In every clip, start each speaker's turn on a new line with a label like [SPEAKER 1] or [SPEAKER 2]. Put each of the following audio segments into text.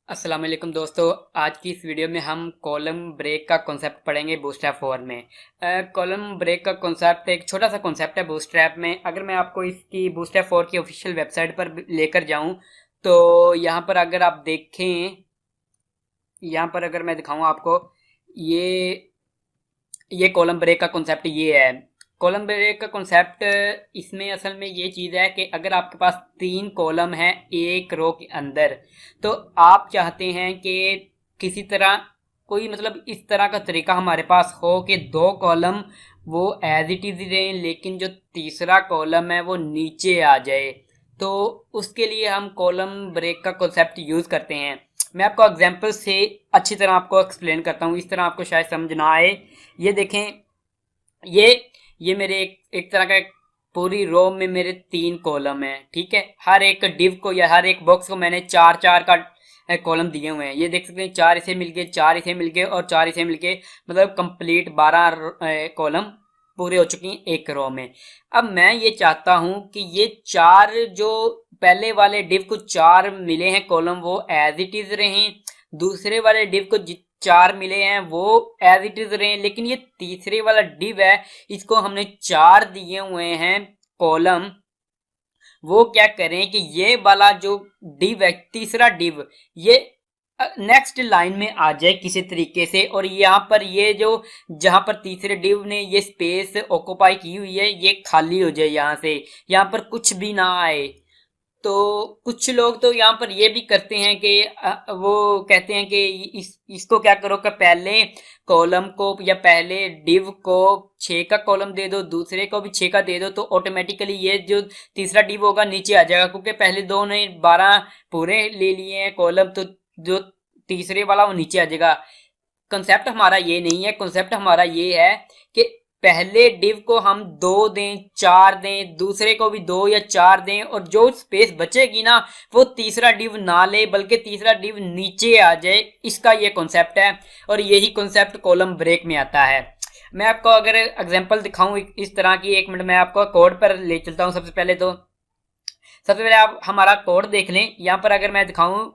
[SPEAKER 1] अस्सलाम वालेकुम दोस्तों। आज की इस वीडियो में हम कॉलम ब्रेक का कॉन्सेप्ट पढ़ेंगे बूटस्ट्रैप 4 में। कॉलम ब्रेक का कॉन्सेप्ट एक छोटा सा कॉन्सेप्ट है बूटस्ट्रैप में। अगर मैं आपको इसकी बूटस्ट्रैप 4 की ऑफिशियल वेबसाइट पर लेकर जाऊं तो यहाँ पर अगर आप देखें, यहाँ पर अगर मैं दिखाऊं आपको, ये ये कॉलम ब्रेक का कॉन्सेप्ट ये है। कॉलम ब्रेक का कॉन्सेप्ट इसमें असल में ये चीज़ है कि अगर आपके पास 3 कॉलम है एक रो के अंदर, तो आप चाहते हैं कि किसी तरह कोई मतलब इस तरह का तरीका हमारे पास हो कि 2 कॉलम वो एज इट इज़ रहें, लेकिन जो तीसरा कॉलम है वो नीचे आ जाए। तो उसके लिए हम कॉलम ब्रेक का कॉन्सेप्ट यूज़ करते हैं। मैं आपको एग्जांपल से अच्छी तरह आपको एक्सप्लेन करता हूँ, इस तरह आपको शायद समझ ना आए। ये देखें, ये ये मेरे एक तरह का पूरी रो में मेरे 3 कॉलम हैं, ठीक है। हर एक डिव को या हर एक बॉक्स को मैंने 4-4 का कॉलम दिए हुए हैं। ये देख सकते हैं, 4 इसे मिल गए, 4 इसे मिल गए और 4 इसे मिल गए, मतलब कंप्लीट 12 कॉलम पूरे हो चुकी हैं एक रो में। अब मैं ये चाहता हूं कि ये 4 जो पहले वाले डिव को 4 मिले हैं कॉलम वो एज इट इज रहें, दूसरे वाले डिव को 4 मिले हैं वो एज इट इज रहे, लेकिन ये तीसरे वाला डिव है, इसको हमने 4 दिए हुए हैं कॉलम। वो क्या करें कि ये वाला जो डिव है, तीसरा डिव, ये नेक्स्ट लाइन में आ जाए किसी तरीके से, और यहाँ पर ये जो जहां पर तीसरे डिव ने ये स्पेस ऑक्यूपाई की हुई है ये खाली हो जाए, यहाँ से यहाँ पर कुछ भी ना आए। तो कुछ लोग तो यहाँ पर ये भी करते हैं कि वो कहते हैं कि इसको क्या करो कि पहले कॉलम को या पहले डिव को 6 का कॉलम दे दो, दूसरे को भी 6 का दे दो, तो ऑटोमेटिकली ये जो तीसरा डिव होगा नीचे आ जाएगा, क्योंकि पहले दो ने 12 पूरे ले लिए हैं कॉलम, तो जो तीसरे वाला वो नीचे आ जाएगा। कंसेप्ट हमारा ये नहीं है, कंसेप्ट हमारा ये है कि पहले डिव को हम 2 दें, 4 दें, दूसरे को भी 2 या 4 दें, और जो स्पेस बचेगी ना वो तीसरा डिव ना ले, बल्कि तीसरा डिव नीचे आ जाए। इसका ये कॉन्सेप्ट है और यही कॉन्सेप्ट कॉलम ब्रेक में आता है। मैं आपको अगर एग्जांपल दिखाऊं इस तरह की, 1 मिनट मैं आपको कोड पर ले चलता हूं। सबसे पहले आप हमारा कोड देख लें। यहाँ पर अगर मैं दिखाऊं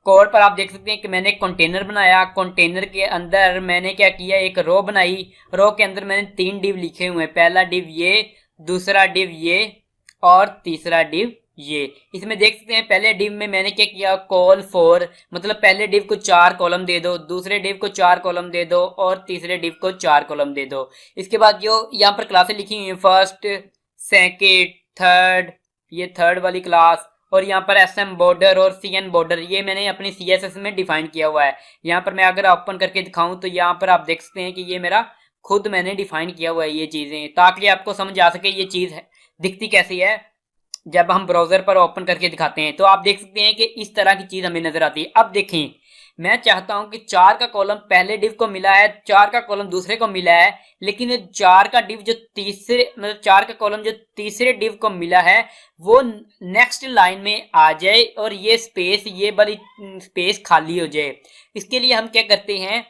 [SPEAKER 1] कोड पर, आप देख सकते हैं कि मैंने एक कंटेनर बनाया। कंटेनर के अंदर मैंने क्या किया, एक रो बनाई। रो के अंदर मैंने 3 डिव लिखे हुए हैं, पहला डिव ये, दूसरा डिव ये और तीसरा डिव ये। इसमें देख सकते हैं पहले डिव में मैंने क्या किया, कॉल फॉर, मतलब पहले डिव को 4 कॉलम दे दो, दूसरे डिव को 4 कॉलम दे दो और तीसरे डिव को 4 कॉलम दे दो। इसके बाद जो यहाँ पर क्लासें लिखी हुई हैं, फर्स्ट, सेकेंड, थर्ड, ये थर्ड वाली क्लास, और यहाँ पर एस एम बॉर्डर और सी एन बॉर्डर, ये मैंने अपनी सी एस एस में डिफाइन किया हुआ है। यहाँ पर मैं अगर ओपन करके दिखाऊं तो यहाँ पर आप देख सकते हैं कि ये मेरा खुद मैंने डिफाइन किया हुआ है ये चीज़ें, ताकि आपको समझ आ सके ये चीज़ है दिखती कैसी है जब हम ब्राउजर पर ओपन करके दिखाते हैं। तो आप देख सकते हैं कि इस तरह की चीज़ हमें नजर आती है। अब देखें, मैं चाहता हूं कि 4 का कॉलम पहले डिव को मिला है, 4 का कॉलम दूसरे को मिला है, लेकिन 4 का डिव जो तीसरे, मतलब 4 का कॉलम जो तीसरे डिव को मिला है वो नेक्स्ट लाइन में आ जाए और ये स्पेस, ये वाली स्पेस खाली हो जाए। इसके लिए हम क्या करते हैं,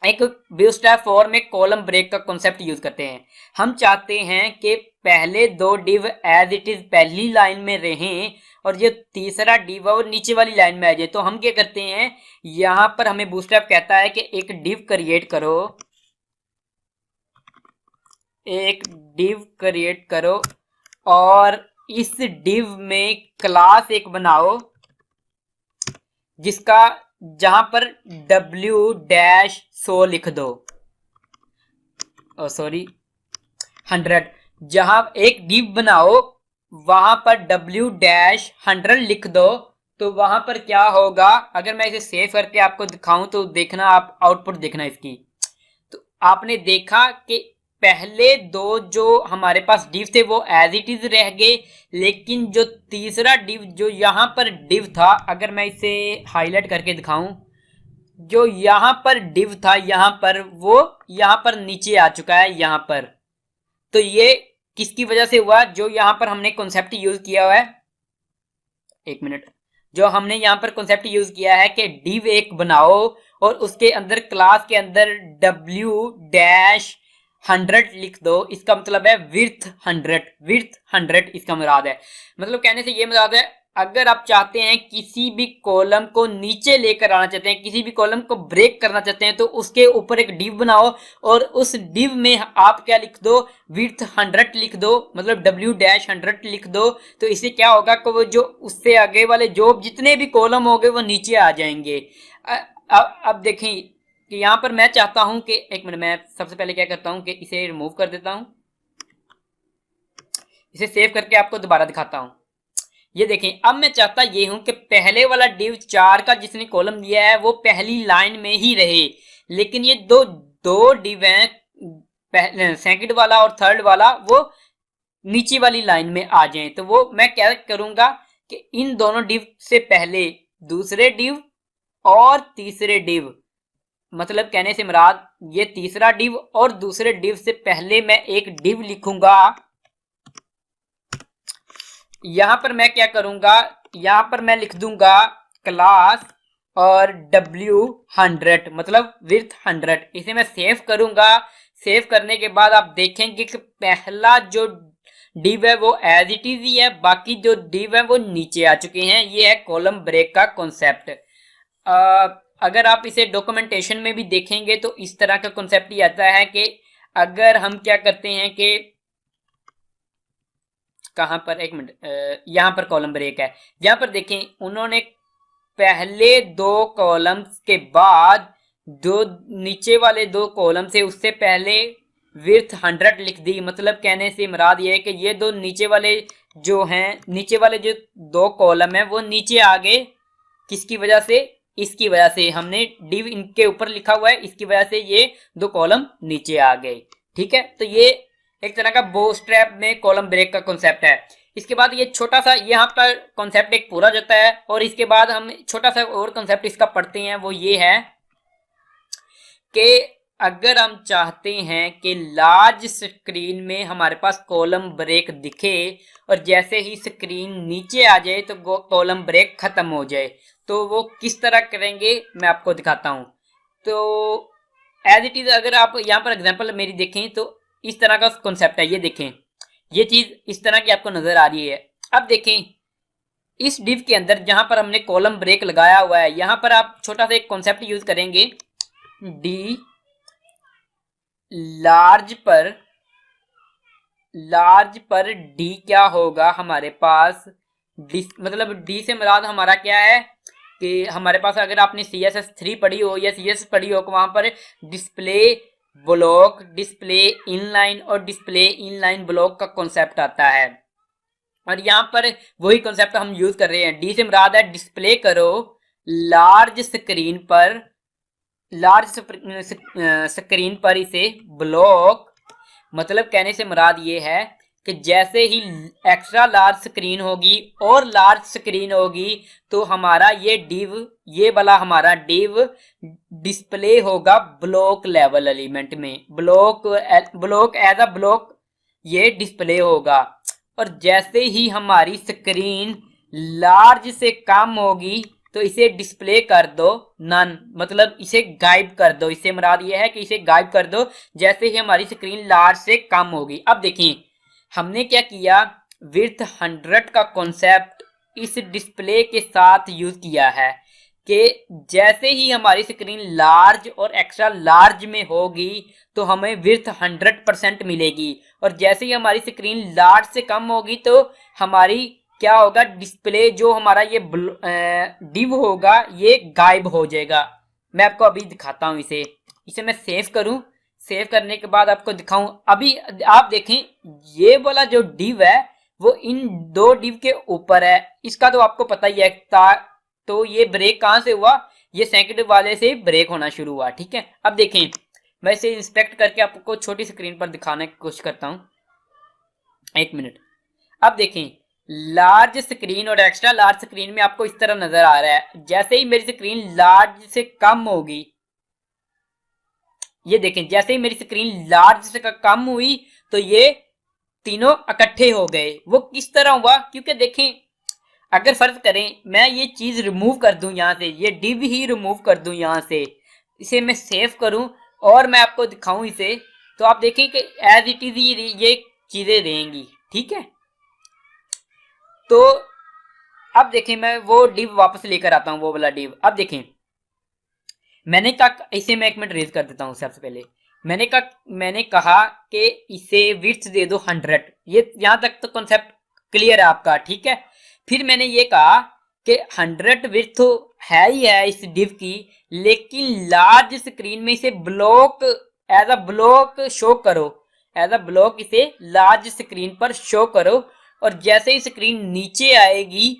[SPEAKER 1] एक बूटस्ट्रैप 4 में कॉलम ब्रेक का कॉन्सेप्ट यूज करते हैं। हम चाहते हैं कि पहले 2 डिव एज इट इज पहली लाइन में रहें और जो तीसरा डिव है वो नीचे वाली लाइन में आ जाए। तो हम क्या करते हैं, यहां पर हमें बूटस्ट्रैप कहता है कि एक डिव क्रिएट करो, एक डिव क्रिएट करो और इस डिव में क्लास एक बनाओ जिसका, जहां पर W-100 लिख दो, सॉरी 100, जहां एक डिव बनाओ वहां पर W-100 लिख दो। तो वहां पर क्या होगा, अगर मैं इसे सेव करके आपको दिखाऊं तो देखना, आप आउटपुट देखना इसकी। तो आपने देखा कि पहले 2 जो हमारे पास डिव थे वो एज इट इज रह गए, लेकिन जो तीसरा डिव जो यहाँ पर डिव था, अगर मैं इसे हाईलाइट करके दिखाऊं, जो यहाँ पर डिव था यहाँ पर, वो यहाँ पर नीचे आ चुका है यहाँ पर। तो ये किसकी वजह से हुआ, जो यहाँ पर हमने कॉन्सेप्ट यूज किया हुआ है, 1 मिनट, जो हमने यहाँ पर कॉन्सेप्ट यूज किया है कि डिव एक बनाओ और उसके अंदर क्लास के अंदर W-100 लिख दो। इसका मतलब है विड्थ 100, विड्थ 100 इसका मुराद है। मतलब कहने से ये मुराद है अगर आप चाहते हैं किसी भी कॉलम को नीचे लेकर आना चाहते हैं, किसी भी कॉलम को ब्रेक करना चाहते हैं, तो उसके ऊपर एक डिव बनाओ और उस डिव में आप क्या लिख दो, विड्थ 100 लिख दो, मतलब W-100 लिख दो। तो इससे क्या होगा कि वो जो उससे आगे वाले जो जितने भी कॉलम होंगे वो नीचे आ जाएंगे। अब देखें कि यहाँ पर मैं चाहता हूं कि एक मिनट, मैं सबसे पहले क्या करता हूं कि इसे रिमूव कर देता हूं, इसे सेव करके आपको दोबारा दिखाता हूं। ये देखें, अब मैं चाहता ये हूं कि पहले वाला div 4 का जिसने कॉलम दिया है वो पहली लाइन में ही रहे, लेकिन ये दो दो div हैं, सेकंड वाला और थर्ड वाला, वो नीचे वाली लाइन में आ जाएं। तो वो मैं क्या करूंगा कि इन दोनों div से पहले दूसरे div और तीसरे div, मतलब कहने से मुराद ये तीसरा div और दूसरे div से पहले मैं एक div लिखूंगा। यहां पर मैं क्या करूंगा, यहां पर मैं लिख दूंगा क्लास और W100 मतलब विड्थ 100। इसे मैं सेव करूंगा। सेव करने के बाद आप देखेंगे कि पहला जो div है वो एज इट इज ही है, बाकी जो div है वो नीचे आ चुके हैं। ये है कॉलम ब्रेक का कॉन्सेप्ट। अगर आप इसे डॉक्यूमेंटेशन में भी देखेंगे तो इस तरह का कॉन्सेप्ट ही आता है कि अगर हम क्या करते हैं कि कहां पर, एक मिनट, यहां पर कॉलम ब्रेक है। यहां पर देखें उन्होंने पहले दो कॉलम्स के बाद जो नीचे वाले दो कॉलम से उससे पहले विड्थ 100 लिख दी। मतलब कहने से मुराद ये है कि ये दो नीचे वाले जो हैं, नीचे वाले जो दो कॉलम है वो नीचे आ गए। किसकी वजह से? इसकी वजह से हमने डिव इनके ऊपर लिखा हुआ है, इसकी वजह से ये दो कॉलम नीचे आ गए। ठीक है, तो ये एक तरह का बूटस्ट्रैप में कॉलम ब्रेक का कॉन्सेप्ट है। इसके बाद ये छोटा सा यहाँ पर कॉन्सेप्ट एक पूरा जाता है और इसके बाद हम छोटा सा और कॉन्सेप्ट इसका पढ़ते हैं। वो ये है कि अगर हम चाहते हैं कि लार्ज स्क्रीन में हमारे पास कॉलम ब्रेक दिखे और जैसे ही स्क्रीन नीचे आ जाए तो कॉलम ब्रेक खत्म हो जाए, तो वो किस तरह करेंगे मैं आपको दिखाता हूं। तो एज इट इज अगर आप यहाँ पर एग्जांपल मेरी देखें तो इस तरह का कॉन्सेप्ट है। ये देखें, ये चीज इस तरह की आपको नजर आ रही है। अब देखें इस डिव के अंदर जहां पर हमने कॉलम ब्रेक लगाया हुआ है, यहां पर आप छोटा सा एक कॉन्सेप्ट यूज करेंगे, डी लार्ज पर डी क्या होगा हमारे पास, डी मतलब डी से मुराद हमारा क्या है कि हमारे पास अगर आपने CSS3 पढ़ी हो या CS पढ़ी हो, वहां पर डिस्प्ले ब्लॉक, डिस्प्ले इनलाइन और डिस्प्ले इनलाइन ब्लॉक का कॉन्सेप्ट आता है। और यहाँ पर वही कॉन्सेप्ट हम यूज कर रहे हैं। डी से मुराद है डिस्प्ले करो लार्ज स्क्रीन पर इसे ब्लॉक, मतलब कहने से मुराद ये है कि जैसे ही एक्स्ट्रा लार्ज स्क्रीन होगी और लार्ज स्क्रीन होगी तो हमारा ये डिव, ये वाला हमारा डिव डिस्प्ले होगा ब्लॉक लेवल एलिमेंट में, ब्लॉक एज अ ब्लॉक ये डिस्प्ले होगा। और जैसे ही हमारी स्क्रीन लार्ज से कम होगी तो इसे डिस्प्ले कर दो नन, मतलब इसे गायब कर दो। इससे मुराद ये है कि इसे गायब कर दो जैसे ही हमारी स्क्रीन लार्ज से कम होगी। अब देखिए हमने क्या किया, विड्थ 100 का कॉन्सेप्ट इस डिस्प्ले के साथ यूज किया है कि जैसे ही हमारी स्क्रीन लार्ज और एक्स्ट्रा लार्ज में होगी तो हमें विड्थ 100% मिलेगी, और जैसे ही हमारी स्क्रीन लार्ज से कम होगी तो हमारी क्या होगा, डिस्प्ले जो हमारा ये डिव होगा ये गायब हो जाएगा। मैं आपको अभी दिखाता हूं इसे मैं सेव करूं। सेव करने के बाद आपको दिखाऊं। अभी आप देखें ये वाला जो डिव है वो इन दो डिव के ऊपर है, इसका तो आपको पता ही है। तो ये ब्रेक कहां से हुआ, ये सेकंड वाले से ब्रेक होना शुरू हुआ। ठीक है, अब देखें मैं इसे इंस्पेक्ट करके आपको छोटी स्क्रीन पर दिखाने की कोशिश करता हूं, एक मिनट। अब देखें लार्ज स्क्रीन और एक्स्ट्रा लार्ज स्क्रीन में आपको इस तरह नजर आ रहा है। जैसे ही मेरी स्क्रीन लार्ज से कम होगी, ये देखें जैसे ही मेरी स्क्रीन लार्ज से कम हुई तो ये तीनों इकट्ठे हो गए। वो किस तरह हुआ, क्योंकि देखें अगर फर्ज करें मैं ये चीज रिमूव कर दूं यहां से, ये डिव ही रिमूव कर दूं यहां से, इसे मैं सेव करूं और मैं आपको दिखाऊं इसे, तो आप देखें कि एज इट इज ये चीजें रहेंगी। ठीक है, तो अब देखें मैं वो डिव वापस लेकर आता हूँ, वो वाला डिव। अब देखें मैंने कहा, इसे मैं 1 मिनट रेज कर देता हूँ सबसे पहले। मैंने कहा कि इसे विड्थ दे दो 100। ये यहां तक तो कॉन्सेप्ट क्लियर है आपका, ठीक है। फिर मैंने ये कहा कि 100 विड्थ तो है ही है इस डिव की, लेकिन लार्ज स्क्रीन में इसे block, as a block show करो, एज अ ब्लॉक इसे लार्ज स्क्रीन पर शो करो। और जैसे ही स्क्रीन नीचे आएगी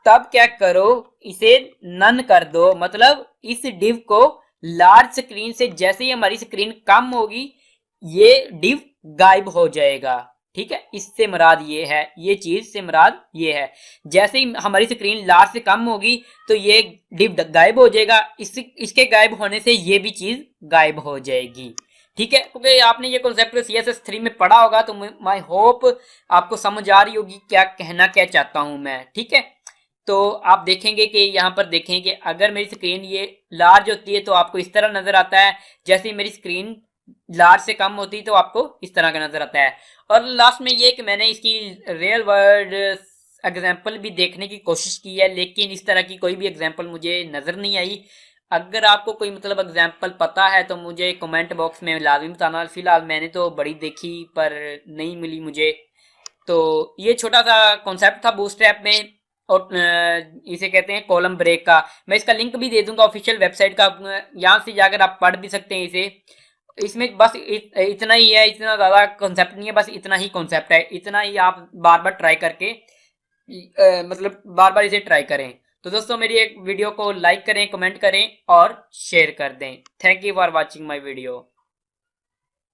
[SPEAKER 1] तब क्या करो, इसे नन कर दो, मतलब इस डिव को लार्ज स्क्रीन से जैसे ही हमारी स्क्रीन कम होगी ये डिव गायब हो जाएगा, ठीक है। इससे मुराद ये है, ये चीज से मुराद ये है, जैसे ही हमारी स्क्रीन लार्ज से कम होगी तो ये डिव गायब हो जाएगा, इसके गायब होने से ये भी चीज गायब हो जाएगी, ठीक है। क्योंकि आपने ये कॉन्सेप्ट CSS3 में पढ़ा होगा, तो माई होप आपको समझ आ रही होगी क्या कहना क्या चाहता हूं मैं, ठीक है। तो आप देखेंगे कि यहाँ पर देखें कि अगर मेरी स्क्रीन ये लार्ज होती है तो आपको इस तरह नजर आता है, जैसे ही मेरी स्क्रीन लार्ज से कम होती है तो आपको इस तरह का नजर आता है। और लास्ट में ये कि मैंने इसकी रियल वर्ल्ड एग्जाम्पल भी देखने की कोशिश की है, लेकिन इस तरह की कोई भी एग्जाम्पल मुझे नजर नहीं आई। अगर आपको कोई मतलब एग्जाम्पल पता है तो मुझे कमेंट बॉक्स में लाजमी बताना। फिलहाल मैंने तो बड़ी देखी पर नहीं मिली मुझे। तो ये छोटा सा कॉन्सेप्ट था बूटस्ट्रैप में, और इसे कहते हैं कॉलम ब्रेक का। मैं इसका लिंक भी दे दूंगा ऑफिशियल वेबसाइट का, यहाँ से जाकर आप पढ़ भी सकते हैं इसे। इसमें बस इतना ही है, इतना ज़्यादा कॉन्सेप्ट नहीं है, बस इतना ही कॉन्सेप्ट है, इतना ही आप बार बार ट्राई करके मतलब बार बार इसे ट्राई करें। तो दोस्तों मेरी एक वीडियो को लाइक करें, कमेंट करें और शेयर कर दें। Thank you for watching my video.